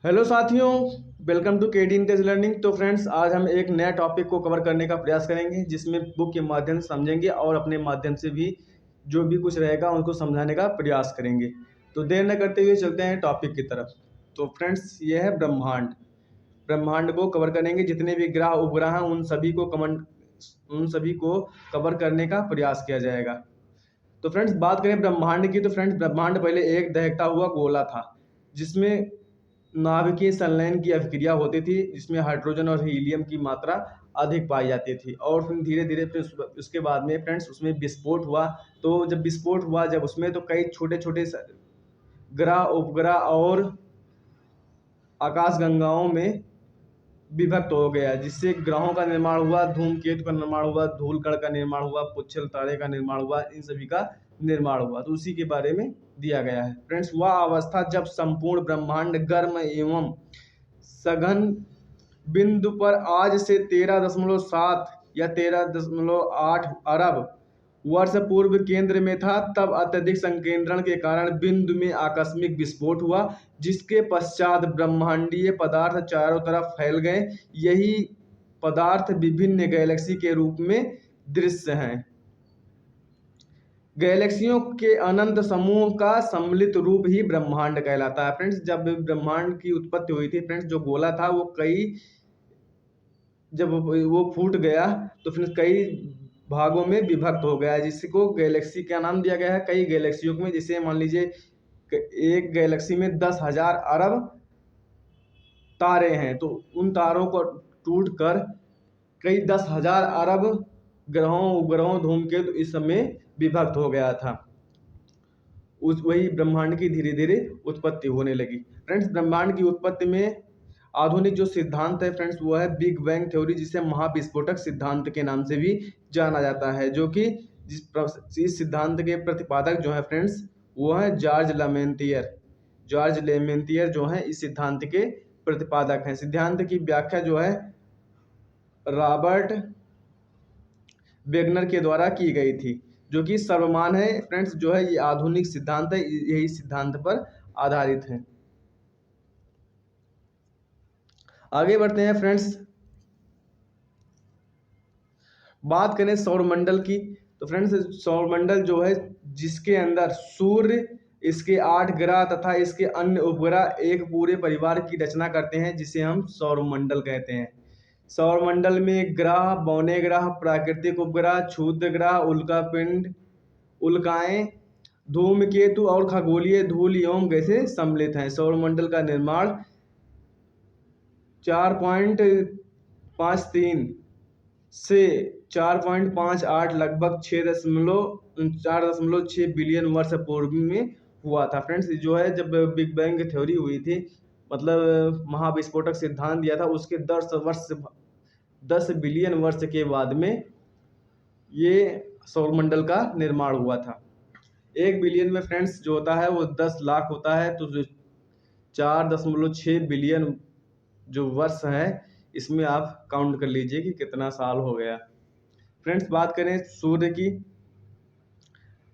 Hello साथियों, welcome to KD इंटेज learning. तो friends, आज हम एक नया टॉपिक को कवर करने का प्रयास करेंगे जिसमें बुक के माध्यम से समझेंगे और अपने माध्यम से भी जो भी कुछ रहेगा उनको समझाने का प्रयास करेंगे। तो देर न करते हुए चलते हैं टॉपिक की तरफ। तो फ्रेंड्स, ये है ब्रह्मांड। ब्रह्मांड को कवर करेंगे, जितने भी ग्रह उपग्रह हैं उन सभी को कवर करने का प्रयास किया जाएगा। तो फ्रेंड्स, बात करें ब्रह्मांड की, तो फ्रेंड्स ब्रह्मांड पहले एक दहकता हुआ गोला था जिसमें नाभिकीय संलयन की अभिक्रिया होती थी, जिसमें हाइड्रोजन और हीलियम की मात्रा अधिक पाई जाती थी। और फिर धीरे धीरे फिर उसके बाद में फ्रेंड्स उसमें विस्फोट हुआ। तो जब विस्फोट हुआ जब उसमें, तो कई छोटे छोटे ग्रह उपग्रह और आकाश गंगाओं में विभक्त हो गया, जिससे ग्रहों का निर्माण हुआ, धूमकेतु का निर्माण हुआ, धूलकण का निर्माण हुआ, पुच्छल तारे का निर्माण हुआ, इन सभी का निर्माण हुआ। तो उसी के बारे में दिया गया है। फ्रेंड्स, वह अवस्था जब संपूर्ण ब्रह्मांड गर्म एवं सघन बिंदु पर आज से 13.7 या 13.8 अरब वर्ष पूर्व केंद्र में था, तब अत्यधिक संकेंद्रण के कारण बिंदु में आकस्मिक विस्फोट हुआ, जिसके पश्चात ब्रह्मांडीय पदार्थ चारों तरफ फैल गए। यही पदार्थ विभिन्न गैलेक्सी के रूप में दृश्य हैं। गैलेक्सियों के अनंत समूह का सम्मिलित रूप ही ब्रह्मांड कहलाता है। फ्रेंड्स, जब ब्रह्मांड की उत्पत्ति हुई थी, फ्रेंड्स जो गोला था वो जब वो फूट गया तो फिर कई भागों में विभक्त हो गया, जिसको गैलेक्सी का नाम दिया गया है। कई गैलेक्सियों में, जैसे मान लीजिए एक गैलेक्सी में 10,000 अरब तारे हैं, तो उन तारों को टूट कर कई 10,000 अरब ग्रहों उपग्रहों धूमकेतु इस समय विभक्त हो गया था। वही ब्रह्मांड की धीरे धीरे उत्पत्ति होने लगी। फ्रेंड्स, ब्रह्मांड की उत्पत्ति में आधुनिक जो सिद्धांत है फ्रेंड्स, वो है बिग बैंग थ्योरी, जिसे महाविस्फोटक सिद्धांत के नाम से भी जाना जाता है। जो कि इस सिद्धांत के प्रतिपादक जो है फ्रेंड्स, वो है जॉर्ज लेमेंतियर। जॉर्ज लेमेंतियर जो है इस सिद्धांत के प्रतिपादक हैं। सिद्धांत की व्याख्या जो है रॉबर्ट वेगनर के द्वारा की गई थी, जो कि सर्वमान्य है। फ्रेंड्स, जो है ये आधुनिक सिद्धांत है, यही सिद्धांत पर आधारित है। आगे बढ़ते हैं फ्रेंड्स, बात करें सौरमंडल की। तो फ्रेंड्स, सौरमंडल जो है जिसके अंदर सूर्य, इसके 8 ग्रह तथा इसके अन्य उपग्रह एक पूरे परिवार की रचना करते हैं, जिसे हम सौरमंडल कहते हैं। सौरमंडल में ग्रह, बौने ग्रह, प्राकृतिक उपग्रह, क्षुद्र ग्रह, उल्कापिंड, उल्काएं, धूमकेतु और खगोलीय धूल एवं गैसें सम्मिलित हैं। सौरमंडल का निर्माण 4.53 से 4.58 लगभग 4.6 बिलियन वर्ष पूर्व में हुआ था। फ्रेंड्स, जो है जब बिग बैंग थ्योरी हुई थी, मतलब महाविस्फोटक सिद्धांत दिया था, उसके 10 बिलियन वर्ष के बाद में ये सौरमंडल का निर्माण हुआ था। 1 बिलियन में फ्रेंड्स जो होता है वो 10 लाख होता है, तो 4.6 बिलियन जो वर्ष है, इसमें आप काउंट कर लीजिए कि कितना साल हो गया। फ्रेंड्स, बात करें सूर्य की,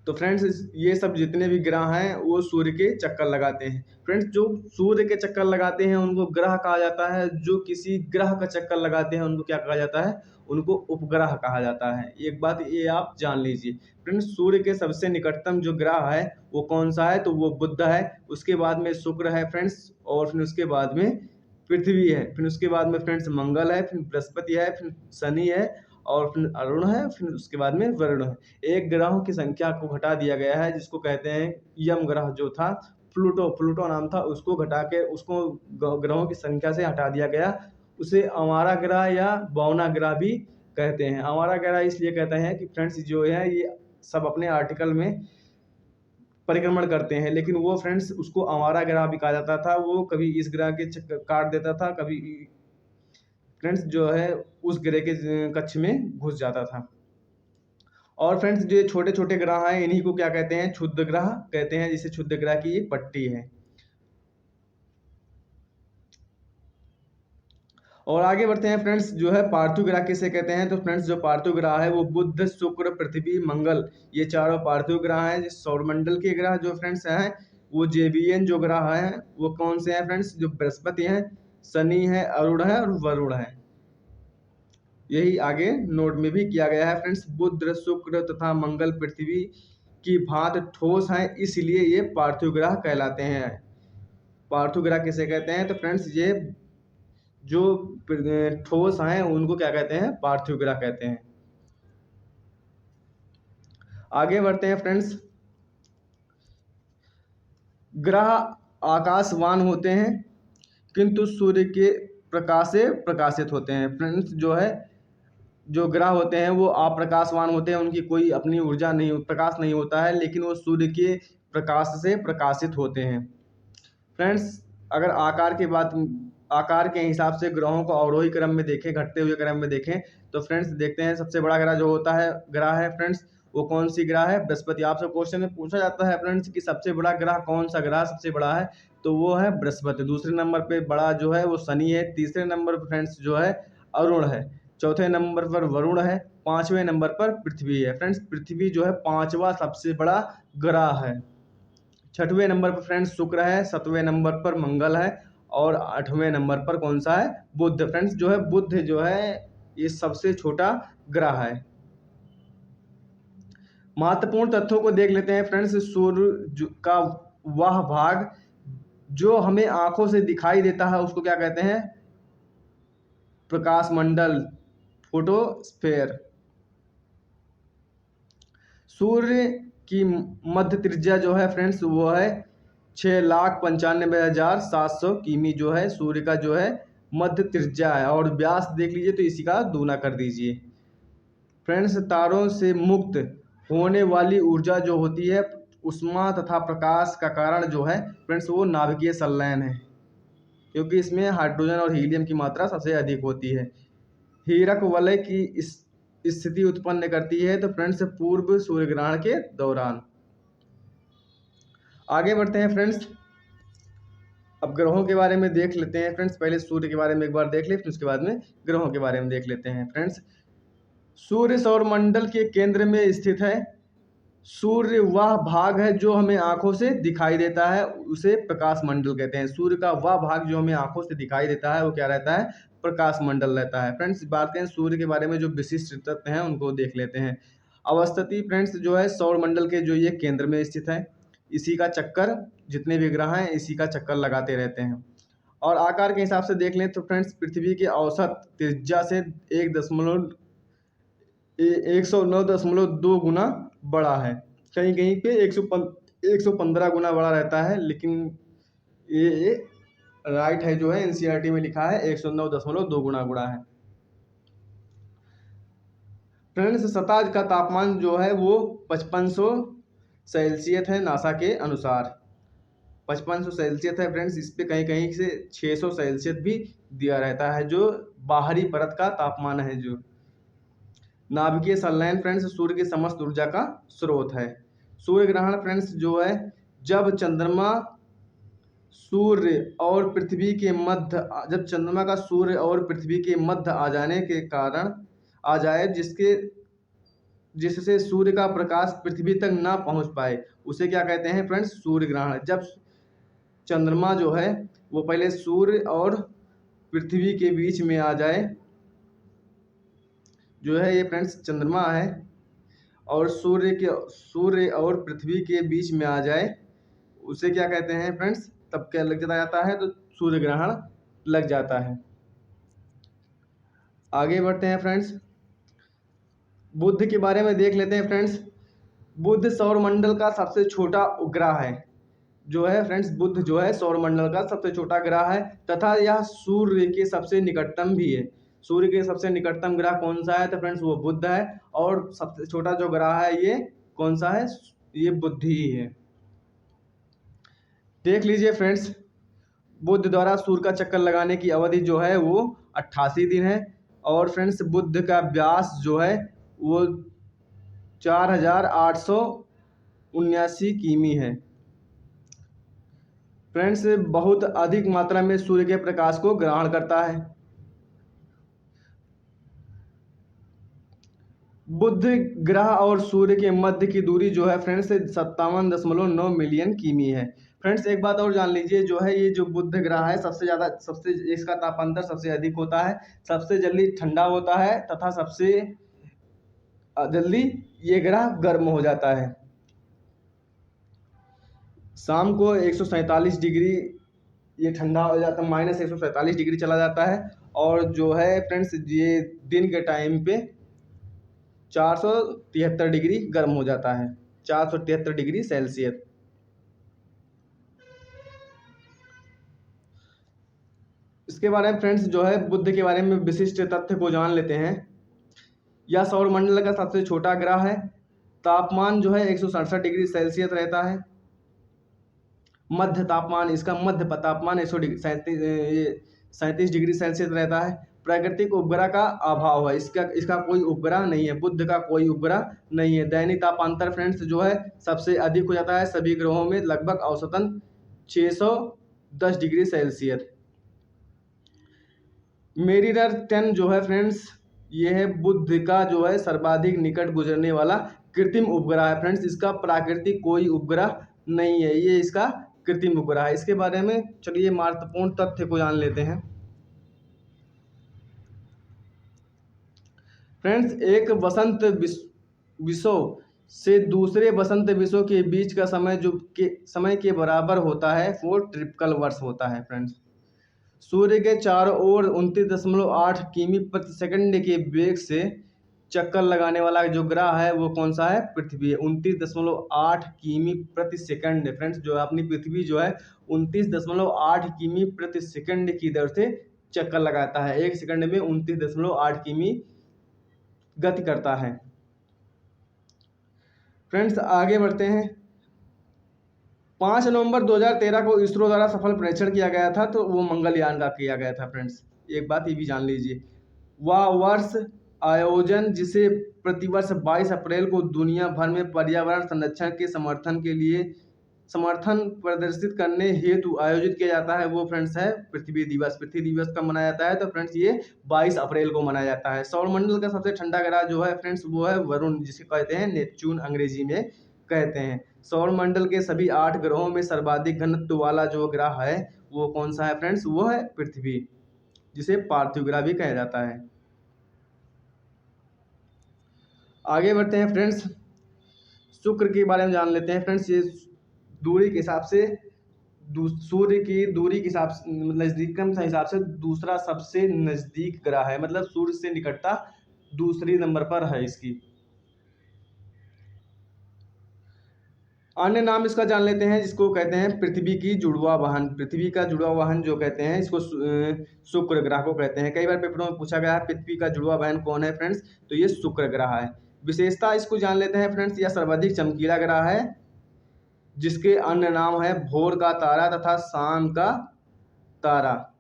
तो फ्रेंड्स ये सब जितने भी ग्रह हैं वो सूर्य के चक्कर लगाते हैं। फ्रेंड्स, जो सूर्य के चक्कर लगाते हैं उनको ग्रह कहा जाता है। जो किसी ग्रह का चक्कर लगाते हैं उनको क्या कहा जाता है? उनको उपग्रह कहा जाता है। एक बात ये आप जान लीजिए। फ्रेंड्स, सूर्य के सबसे निकटतम जो ग्रह है वो कौन सा है? तो वो बुध है। उसके बाद में शुक्र है फ्रेंड्स, और फिर उसके बाद में पृथ्वी है, फिर उसके बाद में फ्रेंड्स मंगल है, फिर बृहस्पति है, फिर शनि है, और फिर अरुण है, फिर उसके बाद में वरुण है। एक ग्रहों की संख्या को घटा दिया गया है, जिसको कहते हैं यम ग्रह जो था, प्लूटो नाम था, उसको घटा के उसको ग्रहों की संख्या से हटा दिया गया। उसे अमारा ग्रह या बौना ग्रह भी कहते हैं। अमारा ग्रह इसलिए कहते हैं कि फ्रेंड्स जो है ये सब अपने आर्टिकल में परिक्रमण करते हैं, लेकिन वो फ्रेंड्स उसको आवारा ग्रह भी कहा जाता था। वो कभी इस ग्रह के चक्कर काट देता था, कभी फ्रेंड्स जो है उस ग्रह के कक्ष में घुस जाता था। और फ्रेंड्स, जो छोटे छोटे ग्रह हैं इन्हीं को क्या कहते हैं? क्षुद्र ग्रह कहते हैं, जिसे क्षुद्र ग्रह की एक पट्टी है। और आगे बढ़ते हैं फ्रेंड्स, जो है पार्थिव ग्रह किसे कहते हैं? तो फ्रेंड्स, जो पार्थिव ग्रह है वो बुध, शुक्र, पृथ्वी, मंगल, ये चारों पार्थिव ग्रह हैं। जिस सौरमंडल के ग्रह जो फ्रेंड्स हैं वो JVN जो ग्रह हैं वो कौन से हैं फ्रेंड्स, जो बृहस्पति हैं, शनि है, अरुण है और वरुण है। यही आगे नोट में भी किया गया है फ्रेंड्स। बुध, शुक्र तथा मंगल पृथ्वी की भांति ठोस हैं, इसलिए ये पार्थिव ग्रह कहलाते हैं। पार्थिव ग्रह किसे कहते हैं, तो फ्रेंड्स ये जो ठोस हैं उनको क्या कहते हैं, पार्थिव ग्रह कहते हैं। आगे बढ़ते हैं फ्रेंड्स। ग्रह आकाशवान होते हैं किंतु सूर्य के प्रकाश से प्रकाशित होते हैं। फ्रेंड्स जो ग्रह होते हैं वो अप्रकाशवान होते हैं, उनकी कोई अपनी ऊर्जा नहीं, प्रकाश नहीं होता है, लेकिन वो सूर्य के प्रकाश से प्रकाशित होते हैं। फ्रेंड्स अगर आकार के हिसाब से ग्रहों को अवरोही क्रम में देखें, घटते हुए क्रम में देखें, तो फ्रेंड्स देखते हैं सबसे बड़ा ग्रह जो होता है ग्रह है फ्रेंड्स, वो कौन सी ग्रह है, बृहस्पति। आपसे क्वेश्चन में पूछा जाता है फ्रेंड्स कि सबसे बड़ा ग्रह कौन सा ग्रह सबसे बड़ा है, तो वो है बृहस्पति। दूसरे नंबर पे बड़ा जो है वो शनि है। तीसरे नंबर पर फ्रेंड्स जो है अरुण है। चौथे नंबर पर वरुण है। पांचवें नंबर पर पृथ्वी है। फ्रेंड्स पृथ्वी जो है पांचवा सबसे बड़ा ग्रह है। छठवें नंबर पर फ्रेंड्स शुक्र है। सातवें नंबर पर मंगल है और आठवें नंबर पर कौन सा है, बुध। फ्रेंड्स जो है बुध जो है ये सबसे छोटा ग्रह है। महत्वपूर्ण तथ्यों को देख लेते हैं फ्रेंड्स। सूर्य का वह भाग जो हमें आंखों से दिखाई देता है उसको क्या कहते हैं, प्रकाश मंडल, फोटोस्फेयर। सूर्य की मध्य त्रिज्या जो है फ्रेंड्स वो है 6,95,700 किमी जो है सूर्य का जो है मध्य त्रिज्या है। और व्यास देख लीजिए तो इसी का दूना कर दीजिए। फ्रेंड्स तारों से मुक्त होने वाली ऊर्जा जो होती है उष्मा तथा प्रकाश का कारण जो है फ्रेंड्स वो नाभिकीय संलयन है, क्योंकि इसमें हाइड्रोजन और हीलियम की मात्रा सबसे अधिक होती है। हीरक वलय की इस स्थिति उत्पन्न करती है तो फ्रेंड्स पूर्व सूर्य ग्रहण के दौरान। आगे बढ़ते हैं फ्रेंड्स। अब ग्रहों के बारे में देख लेते हैं फ्रेंड्स। पहले सूर्य के बारे में एक बार देख ले, फिर उसके बाद में ग्रहों के बारे में देख लेते हैं फ्रेंड्स। सूर्य सौरमंडल के केंद्र में स्थित है। सूर्य वह भाग है जो हमें आंखों से दिखाई देता है, उसे प्रकाश मंडल कहते हैं। सूर्य का वह भाग जो हमें आंखों से दिखाई देता है वो क्या रहता है, प्रकाश मंडल रहता है। फ्रेंड्स बात करें सूर्य के बारे में जो विशिष्ट तत्व हैं उनको देख लेते हैं। अवस्थिति फ्रेंड्स जो है सौरमंडल के जो ये केंद्र में स्थित है, इसी का चक्कर, जितने भी ग्रह हैं इसी का चक्कर लगाते रहते हैं। और आकार के हिसाब से देख लें तो फ्रेंड्स पृथ्वी के औसत त्रिज्या से 109.2 गुना बड़ा है। कहीं कहीं पे 115 गुना बड़ा रहता है, लेकिन ये राइट है जो है एनसीईआरटी में लिखा है 109.2 गुना बड़ा है। फ्रेंड्स सतह का तापमान जो है वो 5500 सेल्सियस है नासा के अनुसार। 5500 सेल्सियस है फ्रेंड्स। इस पे कहीं कहीं से 600 सेल्सियस भी दिया रहता है, जो बाहरी परत का तापमान है। जो नाभिकीय संलयन फ्रेंड्स सूर्य की समस्त ऊर्जा का स्रोत है। सूर्य ग्रहण फ्रेंड्स जो है जब चंद्रमा का सूर्य और पृथ्वी के मध्य आ जाने के कारण आ जाए, जिससे सूर्य का प्रकाश पृथ्वी तक ना पहुंच पाए, उसे क्या कहते हैं फ्रेंड्स, सूर्य ग्रहण। जब चंद्रमा जो है वो पहले सूर्य और पृथ्वी के बीच में आ जाए, जो है ये फ्रेंड्स चंद्रमा है, और सूर्य और पृथ्वी के बीच में आ जाए, उसे क्या कहते हैं फ्रेंड्स, तब क्या लग जाता है, तो सूर्य ग्रहण लग जाता है। आगे बढ़ते हैं फ्रेंड्स। बुध के बारे में देख लेते हैं फ्रेंड्स। बुध सौरमंडल का सबसे छोटा उपग्रह है जो है फ्रेंड्स। बुध जो है सौरमंडल का सबसे छोटा ग्रह है तथा यह सूर्य के सबसे निकटतम भी है। सूर्य के सबसे निकटतम ग्रह कौन सा है, तो फ्रेंड्स वो बुध है। और सबसे छोटा जो ग्रह है ये कौन सा है, ये बुध ही है। देख लीजिए फ्रेंड्स, बुध द्वारा सूर्य का चक्कर लगाने की अवधि जो है वो 88 दिन है। और फ्रेंड्स बुध का व्यास जो है वो 4879 किमी है। फ्रेंड्स बहुत अधिक मात्रा में सूर्य के प्रकाश को ग्रहण करता है। बुध ग्रह और सूर्य के मध्य की दूरी जो है फ्रेंड्स 57.9 मिलियन किमी है। फ्रेंड्स एक बात और जान लीजिए, जो है ये जो बुध ग्रह है सबसे इसका तापांतर सबसे अधिक होता है, सबसे जल्दी ठंडा होता है तथा सबसे जल्दी ये ग्रह गर्म हो जाता है। शाम को 147 डिग्री ये ठंडा हो जाता है, -147 डिग्री चला जाता है। और जो है फ्रेंड्स ये दिन के टाइम पे 473 डिग्री गर्म हो जाता है, 473 डिग्री सेल्सियस। इसके बारे में फ्रेंड्स जो है बुध के बारे में विशिष्ट तथ्य को जान लेते हैं। यह सौरमंडल का सबसे छोटा ग्रह है। तापमान जो है 167 डिग्री सेल्सियस रहता है। मध्य तापमान इसका मध्य तापमान 137 डिग्री सेल्सियस रहता है। प्राकृतिक उपग्रह का अभाव है, इसका कोई उपग्रह नहीं है, बुध का कोई उपग्रह नहीं है। दैनिक तापांतर फ्रेंड्स जो है सबसे अधिक हो जाता है सभी ग्रहों में, लगभग औसतन 610 डिग्री सेल्सियस। मेरिनर 10 जो है फ्रेंड्स ये है बुध का जो है सर्वाधिक निकट गुजरने वाला कृत्रिम उपग्रह है। फ्रेंड्स इसका प्राकृतिक कोई उपग्रह नहीं है, ये इसका कृत्रिम उपग्रह है। इसके बारे में चलिए महत्वपूर्ण तथ्य को जान लेते हैं। फ्रेंड्स एक वसंत विषव से दूसरे वसंत विषव के बीच का समय के बराबर होता है, वो ट्रिपिकल वर्ष होता है। फ्रेंड्स सूर्य के चारों ओर 29.8 किमी प्रति सेकंड के वेग से चक्कर लगाने वाला जो ग्रह है वो कौन सा है? पृथ्वी है। 29.8 किमी प्रति सेकंड। फ्रेंड्स जो अपनी पृथ्वी जो है 29.8 किमी प्रति सेकंड की दर से चक्कर लगाता है। एक सेकंड में 29.8 किमी गति करता है। फ्रेंड्स आगे बढ़ते हैं। 5 नवंबर 2013 को इसरो द्वारा सफल परीक्षण किया गया था, तो वो मंगलयान का किया गया था। फ्रेंड्स एक बात ये भी जान लीजिए, वह वर्ष आयोजन जिसे प्रतिवर्ष 22 अप्रैल को दुनिया भर में पर्यावरण संरक्षण के समर्थन प्रदर्शित करने हेतु आयोजित किया जाता है, वो फ्रेंड्स है पृथ्वी दिवस। पृथ्वी दिवस कब मनाया जाता है? तो फ्रेंड्स ये 22 अप्रैल को मनाया जाता है। सौरमंडल का सबसे ठंडा ग्रह जो है फ्रेंड्स वो है वरुण, जिसे कहते हैं नेपच्यून अंग्रेजी में कहते हैं। सौरमंडल के सभी 8 ग्रहों में सर्वाधिक घनत्व वाला जो ग्रह है वो कौन सा है? फ्रेंड्स वो है पृथ्वी, जिसे पार्थिव ग्रह भी कहा जाता है। आगे बढ़ते हैं फ्रेंड्स, शुक्र के बारे में जान लेते हैं। फ्रेंड्स ये दूरी के हिसाब से सूर्य की दूरी के हिसाब से नजदीकतम से हिसाब से दूसरा सबसे नजदीक ग्रह है, मतलब सूर्य से निकटता दूसरी नंबर पर है इसकी। अन्य नाम इसका जान लेते हैं, जिसको कहते हैं पृथ्वी की जुड़वा वाहन। पृथ्वी का जुड़वा वाहन जो कहते हैं इसको शुक्र ग्रह को कहते हैं। कई बार पेपरों में पूछा गया है पृथ्वी का जुड़वा वाहन कौन है? फ्रेंड्स तो ये शुक्र ग्रह है। विशेषता इसको जान लेते हैं फ्रेंड्स, यह सर्वाधिक चमकीला ग्रह है, जिसके अन्य नाम है भोर का तारा तथा शाम का तारा।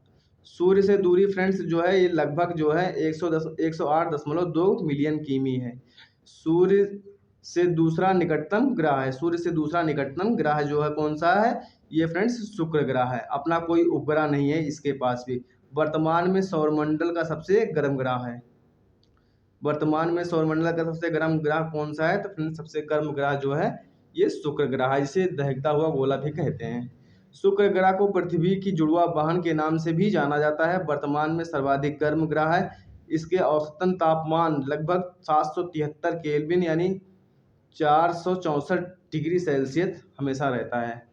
सूर्य से दूरी फ्रेंड्स जो है ये लगभग जो है 108.2 मिलियन किमी है। सूर्य से दूसरा निकटतम ग्रह है। सूर्य से दूसरा निकटतम ग्रह जो है कौन सा है? ये फ्रेंड्स शुक्र ग्रह है। अपना कोई उपग्रह नहीं है इसके पास भी। वर्तमान में सौरमंडल का सबसे गर्म ग्रह है। वर्तमान में सौरमंडल का सबसे गर्म ग्रह कौन सा है? तो फ्रेंड्स सबसे गर्म ग्रह जो है ये शुक्र ग्रह है, जिसे दहकता हुआ गोला भी कहते हैं। शुक्र ग्रह को पृथ्वी की जुड़वा वाहन के नाम से भी जाना जाता है। वर्तमान में सर्वाधिक गर्म ग्रह है। इसके औसतन तापमान लगभग 773 केल्विन यानी 464 डिग्री सेल्सियस हमेशा रहता है।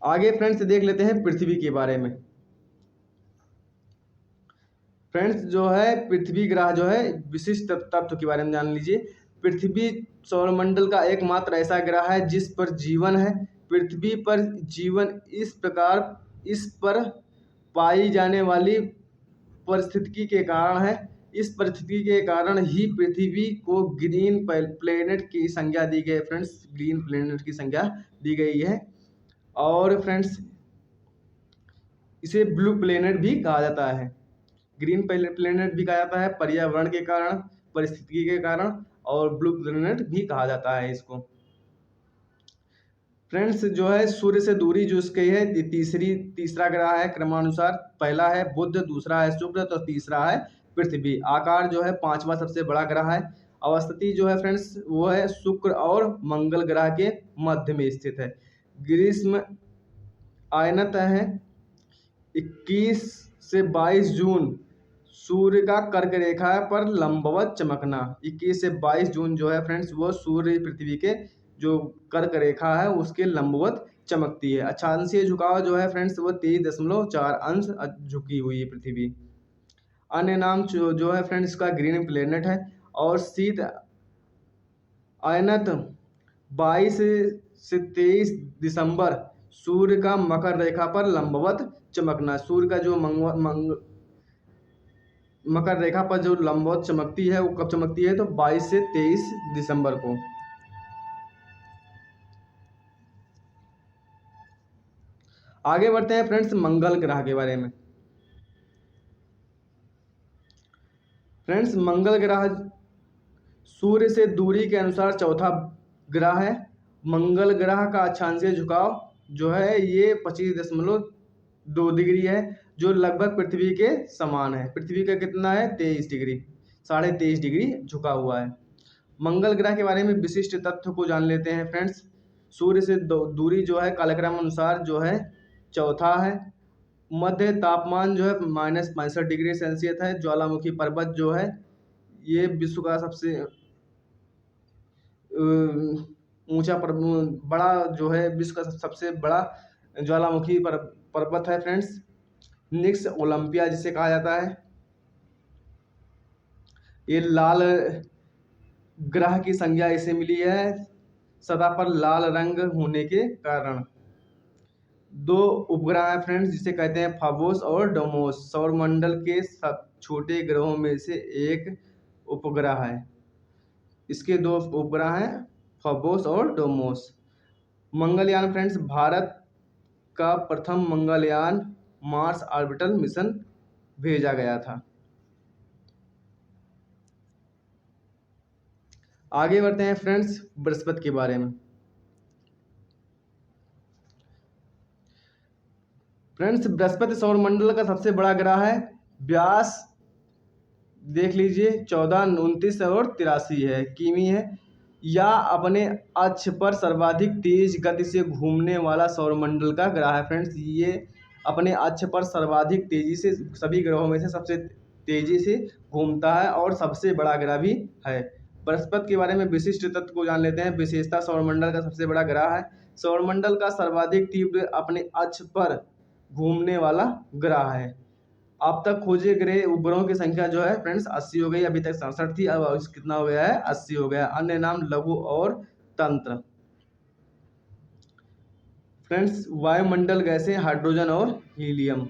आगे फ्रेंड्स देख लेते हैं पृथ्वी के बारे में। फ्रेंड्स जो है पृथ्वी ग्रह जो है विशिष्ट तत्व के बारे में जान लीजिए। पृथ्वी सौरमंडल का एकमात्र ऐसा ग्रह है जिस पर जीवन है। पृथ्वी पर जीवन इस पर पाई जाने वाली परिस्थिति के कारण है। इस परिस्थिति के कारण ही पृथ्वी को ग्रीन प्लेनेट की संज्ञा दी गई। फ्रेंड्स ग्रीन प्लेनेट की संज्ञा दी गई है। और फ्रेंड्स इसे ब्लू प्लेनेट भी कहा जाता है। ग्रीन प्लेनेट भी कहा जाता है पर्यावरण के कारण, परिस्थिति के कारण, और ब्लू प्लेनेट भी कहा जाता है इसको। फ्रेंड्स जो है सूर्य से दूरी जो इसकी है तीसरा ग्रह है क्रमानुसार। पहला है बुध, दूसरा है शुक्र, तो तीसरा है पृथ्वी। आकार जो है 5वां सबसे बड़ा ग्रह है। अवस्थिति जो है फ्रेंड्स वो है शुक्र और मंगल ग्रह के मध्य में स्थित है। ग्रीष्म आयनत है 21 से 22 जून सूर्य का कर्क रेखा पर लंबवत चमकना। 21 से 22 जून जो है फ्रेंड्स वो सूर्य पृथ्वी के जो कर्क रेखा है उसके लंबवत चमकती है। अक्षांशीय झुकाव जो है फ्रेंड्स वो 23.4 अंश झुकी हुई है पृथ्वी। अन्य नाम जो है फ्रेंड्स इसका ग्रीन प्लेनेट है। और शीत आयनत 22 से 23 दिसंबर सूर्य का मकर रेखा पर लंबवत चमकना। सूर्य का जो मकर रेखा पर जो लंबवत चमकती है वो कब चमकती है तो 22 से 23 दिसंबर को। आगे बढ़ते हैं फ्रेंड्स मंगल ग्रह के बारे में। फ्रेंड्स मंगल ग्रह सूर्य से दूरी के अनुसार चौथा ग्रह है। मंगल ग्रह का अक्षांशीय झुकाव जो है ये 25.2 डिग्री है जो लगभग पृथ्वी के समान है। पृथ्वी का कितना है 23 डिग्री, 23.5 डिग्री झुका हुआ है। मंगल ग्रह के बारे में विशिष्ट तथ्य को जान लेते हैं फ्रेंड्स। सूर्य से दूरी जो है कालक्रम अनुसार जो है चौथा है। मध्य तापमान जो है -65 डिग्री सेल्सियस है। ज्वालामुखी पर्वत जो है ये विश्व का सबसे ऊंचा बड़ा जो है विश्व का सबसे बड़ा ज्वालामुखी पर्वत है फ्रेंड्स। निक्स ओलंपिया जिसे कहा जाता है। ये लाल ग्रह की संज्ञा इसे मिली है सतह पर लाल रंग होने के कारण। दो उपग्रह हैं फ्रेंड्स जिसे कहते हैं फाबोस और डोमोस। सौरमंडल के सब छोटे ग्रहों में से एक उपग्रह है। इसके दो उपग्रह हैं फाबोस और डोमोस। मंगलयान फ्रेंड्स भारत का प्रथम मंगलयान मार्स ऑर्बिटल मिशन भेजा गया था। आगे बढ़ते हैं फ्रेंड्स बृहस्पति के बारे में। फ्रेंड्स बृहस्पति सौरमंडल का सबसे बड़ा ग्रह है। व्यास देख लीजिए 14, 29 और 83 है किमी है। या अपने अक्ष पर सर्वाधिक तेज गति से घूमने वाला सौरमंडल का ग्रह है फ्रेंड्स। ये अपने अक्ष पर सर्वाधिक तेजी से सभी ग्रहों में से सबसे तेजी से घूमता है और सबसे बड़ा ग्रह भी है। बृहस्पति के बारे में विशिष्ट तत्व को जान लेते हैं। विशेषता सौरमंडल का सबसे बड़ा ग्रह है। सौरमंडल का सर्वाधिक तीव्र अपने अक्ष पर घूमने वाला ग्रह है। अब तक खोजे गए उपग्रहों की संख्या जो है फ्रेंड्स 80 हो गई। अभी तक 67 थी, अब कितना हो गया है 80 हो गया। अन्य नाम लघु और तंत्र। फ्रेंड्स वायुमंडल गैसें हाइड्रोजन और हीलियम।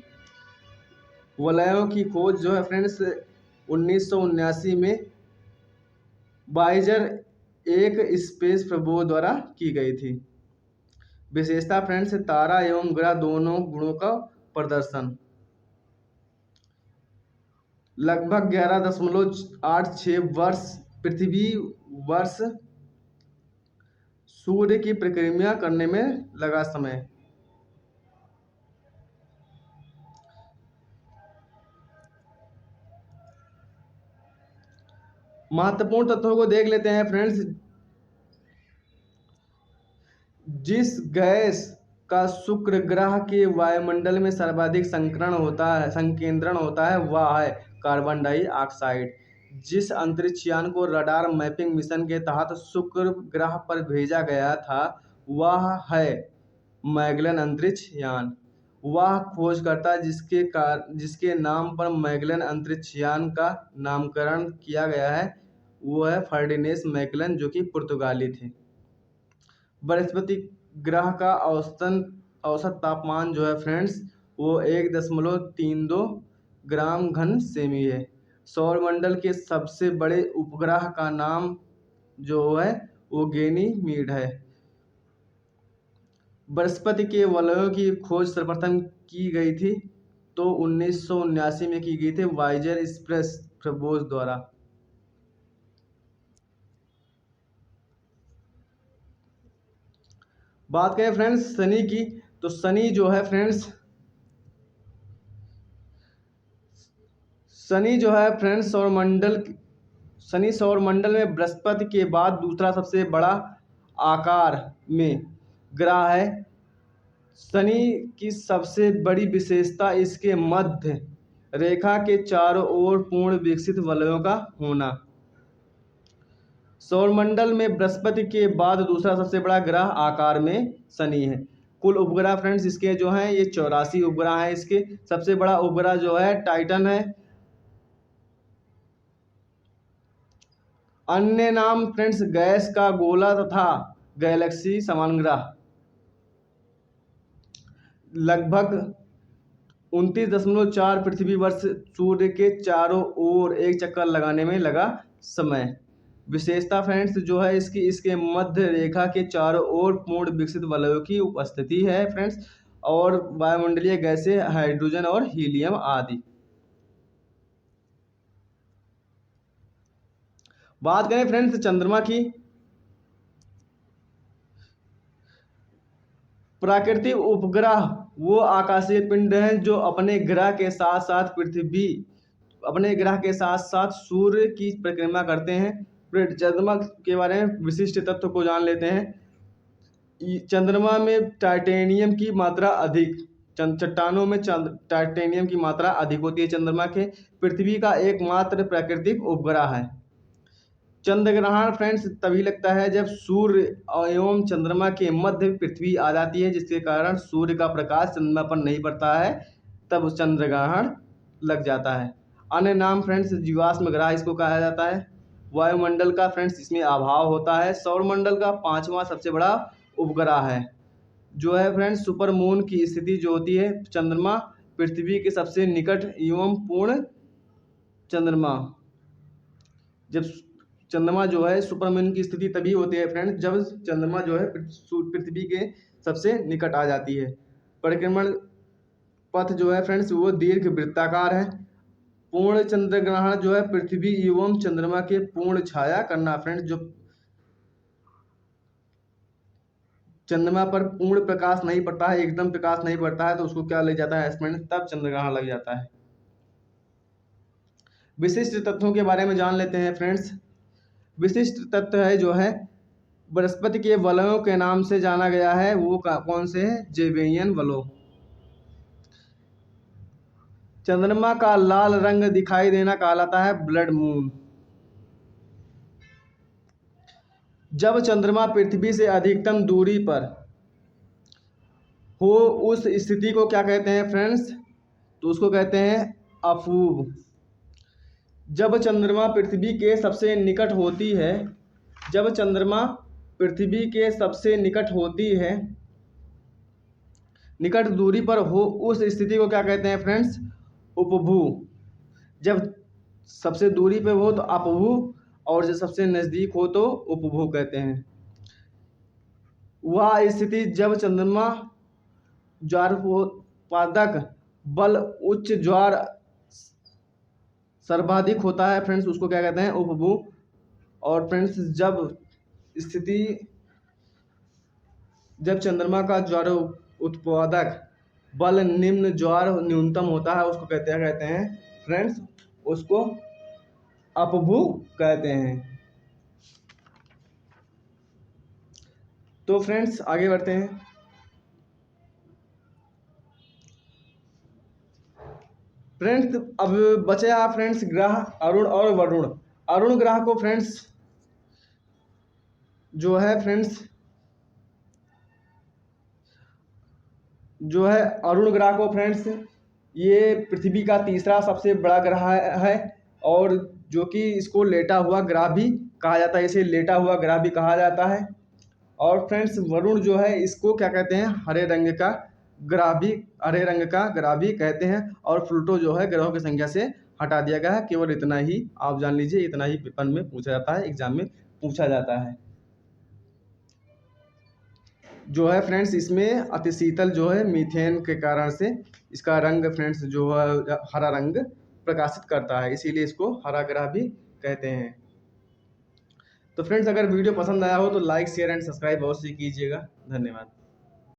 वलयों की खोज जो है फ्रेंड्स 1979 में वाइजर एक स्पेस प्रबोध द्वारा की गई थी। विशेषता फ्रेंड्स तारा एवं ग्रह दोनों गुणों का प्रदर्शन। लगभग 11.86 वर्ष पृथ्वी वर्ष सूर्य की परिक्रमा करने में लगा समय। महत्वपूर्ण तत्वों को देख लेते हैं फ्रेंड्स। जिस गैस का शुक्र ग्रह के वायुमंडल में सर्वाधिक संकेंद्रण होता है वह है कार्बन डाइऑक्साइड। जिस अंतरिक्ष यान को रडार मैपिंग मिशन के तहत शुक्र ग्रह पर भेजा गया था वह है मैगेलन अंतरिक्ष यान। वह खोजकर्ता जिसके नाम पर मैगेलन अंतरिक्ष यान का नामकरण किया गया है वो है फर्डिनेंड मैगेलन जो कि पुर्तगाली थे। बृहस्पति ग्रह का औसत तापमान जो है फ्रेंड्स वो 1.32 ग्राम घन सेमी है। सौरमंडल के सबसे बड़े उपग्रह का नाम जो है वो गैनीमीड है। बृहस्पति के वलयों की खोज सर्वप्रथम की गई थी तो 1979 में की गई थी वाइजर स्पेस प्रबोध द्वारा। बात करें फ्रेंड्स शनि की तो शनि जो है फ्रेंड्स सौरमंडल शनि सौरमंडल में बृहस्पति के बाद दूसरा सबसे बड़ा आकार में ग्रह है। शनि की सबसे बड़ी विशेषता इसके मध्य रेखा के चारों ओर पूर्ण विकसित वलयों का होना। सौरमंडल में बृहस्पति के बाद दूसरा सबसे बड़ा ग्रह आकार में शनि है। कुल उपग्रह फ्रेंड्स इसके जो हैं ये 84 उपग्रह हैं। इसके सबसे बड़ा उपग्रह जो है टाइटन है। अन्य नाम फ्रेंड्स गैस का गोला तथा गैलेक्सी समान ग्रह। लगभग 29.4 पृथ्वी वर्ष सूर्य के चारों ओर एक चक्कर लगाने में लगा समय। विशेषता फ्रेंड्स जो है इसकी इसके मध्य रेखा के चारों ओर पूर्ण विकसित वलयों की उपस्थिति है फ्रेंड्स, और वायुमंडलीय गैसें हाइड्रोजन और हीलियम आदि। बात करें फ्रेंड्स चंद्रमा की। प्राकृतिक उपग्रह वो आकाशीय पिंड हैं जो अपने ग्रह के साथ साथ सूर्य की परिक्रमा करते हैं। चंद्रमा के बारे में विशिष्ट तत्व को जान लेते हैं। चंद्रमा में टाइटेनियम की मात्रा अधिक, चट्टानों में टाइटेनियम की मात्रा अधिक होती है। चंद्रमा के पृथ्वी का एकमात्र प्राकृतिक उपग्रह है। चंद्र ग्रहण फ्रेंड्स तभी लगता है जब सूर्य एवं चंद्रमा के मध्य पृथ्वी आ जाती है, जिसके कारण सूर्य का प्रकाश चंद्रमा पर नहीं पड़ता है, तब चंद्र ग्रहण लग जाता है। अन्य नाम फ्रेंड्स जीवाश्म ग्रह इसको कहा जाता है। वायुमंडल का फ्रेंड्स इसमें अभाव होता है। सौरमंडल का 5वां सबसे बड़ा उपग्रह है जो है फ्रेंड्स सुपर मून की स्थिति जो होती है। चंद्रमा पृथ्वी के सबसे निकट एवं पूर्ण जब चंद्रमा जो है सुपरमून की स्थिति तभी होती है फ्रेंड्स जब चंद्रमा जो है पृथ्वी के सबसे निकट आ जाती है। परिक्रमण पथ जो है फ्रेंड्स वो दीर्घ वृत्ताकार है। पूर्ण चंद्र ग्रहण जो है पृथ्वी एवं चंद्रमा के पूर्ण छाया करना फ्रेंड्स, जो चंद्रमा पर पूर्ण प्रकाश नहीं पड़ता है, एकदम प्रकाश नहीं पड़ता है, तो उसको क्या लग जाता है फ्रेंड्स, तब चंद्र ग्रहण लग जाता है। विशिष्ट तत्वों के बारे में जान लेते हैं फ्रेंड्स। विशिष्ट तत्व है जो है बृहस्पति के वलयों के नाम से जाना गया है। वो कौन से है? जेवेनियन वलय। चंद्रमा का लाल रंग दिखाई देना कहलाता है ब्लड मून। जब चंद्रमा पृथ्वी से अधिकतम दूरी पर हो उस स्थिति को क्या कहते हैं फ्रेंड्स? तो उसको कहते हैं अपूर्व। जब चंद्रमा पृथ्वी के सबसे निकट होती है, जब चंद्रमा पृथ्वी के सबसे निकट होती है, निकट दूरी पर हो उस स्थिति को क्या कहते हैं फ्रेंड्स? उपभू। जब सबसे दूरी पे हो तो अपभू, और जब सबसे नज़दीक हो तो उपभू कहते हैं। वह स्थिति जब चंद्रमा ज्वारोत्पादक बल उच्च ज्वार सर्वाधिक होता है फ्रेंड्स, उसको क्या कहते हैं? उपभू। और फ्रेंड्स जब चंद्रमा का ज्वार उत्पादक बल निम्न ज्वार न्यूनतम होता है, उसको कहते हैं फ्रेंड्स, उसको अपभू कहते हैं। तो फ्रेंड्स आगे बढ़ते हैं। फ्रेंड्स अब बचा फ्रेंड्स ग्रह अरुण और वरुण। अरुण ग्रह को फ्रेंड्स जो है अरुण ग्रह को फ्रेंड्स ये पृथ्वी का तीसरा सबसे बड़ा ग्रह है, और जो कि इसको लेटा हुआ ग्रह भी कहा जाता है, इसे लेटा हुआ ग्रह भी कहा जाता है। और फ्रेंड्स वरुण जो है इसको क्या कहते हैं? हरे रंग का ग्रह भी कहते हैं। और प्लूटो जो है ग्रहों की संख्या से हटा दिया गया है। केवल इतना ही आप जान लीजिए, इतना ही पेपर में पूछा जाता है, एग्जाम में पूछा जाता है। जो है फ्रेंड्स इसमें अति शीतल जो है मीथेन के कारण से इसका रंग फ्रेंड्स जो है हरा रंग प्रकाशित करता है, इसीलिए इसको हरा ग्रह भी कहते हैं। तो फ्रेंड्स अगर वीडियो पसंद आया हो तो लाइक शेयर एंड सब्सक्राइब अवश्य कीजिएगा। धन्यवाद।